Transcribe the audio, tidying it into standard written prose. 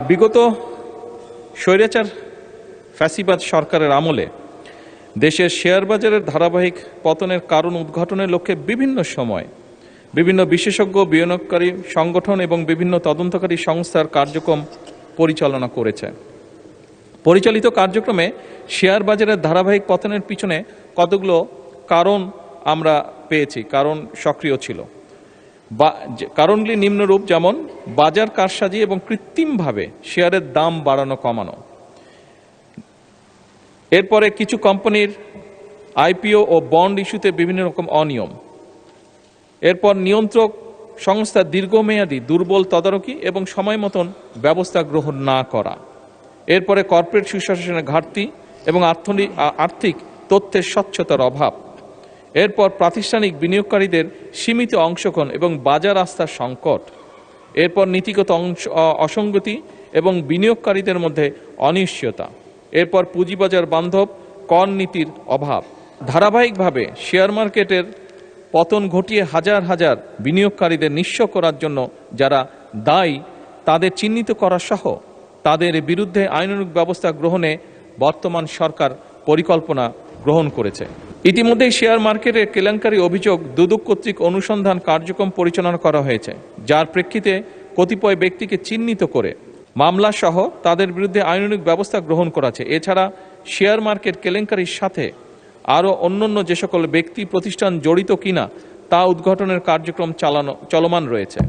বিগত স্বৈরাচার ফ্যাসিবাদ সরকারের আমলে দেশের শেয়ার বাজারের ধারাবাহিক পতনের কারণ উদ্ঘাটনের লক্ষ্যে বিভিন্ন সময় বিভিন্ন বিশেষজ্ঞ বিনিয়োগকারী সংগঠন এবং বিভিন্ন তদন্তকারী সংস্থার কার্যক্রম পরিচালনা করেছে। পরিচালিত কার্যক্রমে শেয়ার বাজারের ধারাবাহিক পতনের পিছনে কতগুলো কারণ আমরা পেয়েছি, কারণ সক্রিয় ছিল। কারণগুলি নিম্নরূপ, যেমন বাজার কারসাজি এবং কৃত্রিমভাবে শেয়ারের দাম বাড়ানো কমানো, এরপরে কিছু কোম্পানির আইপিও ও বন্ড ইস্যুতে বিভিন্ন রকম অনিয়ম, এরপর নিয়ন্ত্রক সংস্থার দীর্ঘমেয়াদী দুর্বল তদারকি এবং সময় মতন ব্যবস্থা গ্রহণ না করা, এরপরে কর্পোরেট সুশাসনের ঘাটতি এবং আর্থিক তথ্যের স্বচ্ছতার অভাব, এরপর প্রাতিষ্ঠানিক বিনিয়োগকারীদের সীমিত অংশগ্রহণ এবং বাজার আস্থার সংকট, এরপর নীতিগত অসঙ্গতি এবং বিনিয়োগকারীদের মধ্যে অনিশ্চয়তা, এরপর পুঁজিবাজার বান্ধব কর নীতির অভাব। ধারাবাহিকভাবে শেয়ার মার্কেটের পতন ঘটিয়ে হাজার হাজার বিনিয়োগকারীদের নিঃস্ব করার জন্য যারা দায়ী তাদের চিহ্নিত করা সহ তাদের বিরুদ্ধে আইনানুগ ব্যবস্থা গ্রহণে বর্তমান সরকার পরিকল্পনা গ্রহণ করেছে। ইতিমধ্যেই শেয়ার মার্কেটের কেলেঙ্কারি অভিযোগ দুদক কর্তৃক অনুসন্ধান কার্যক্রম পরিচালনা করা হয়েছে, যার প্রেক্ষিতে কতিপয় ব্যক্তিকে চিহ্নিত করে মামলা সহ তাদের বিরুদ্ধে আইনানুগ ব্যবস্থা গ্রহণ করা হয়েছে। এছাড়া শেয়ার মার্কেট কেলেঙ্কারির সাথে আরও অন্যান্য যে সকল ব্যক্তি প্রতিষ্ঠান জড়িত কিনা তা উদ্ঘাটনের কার্যক্রম চলমান রয়েছে।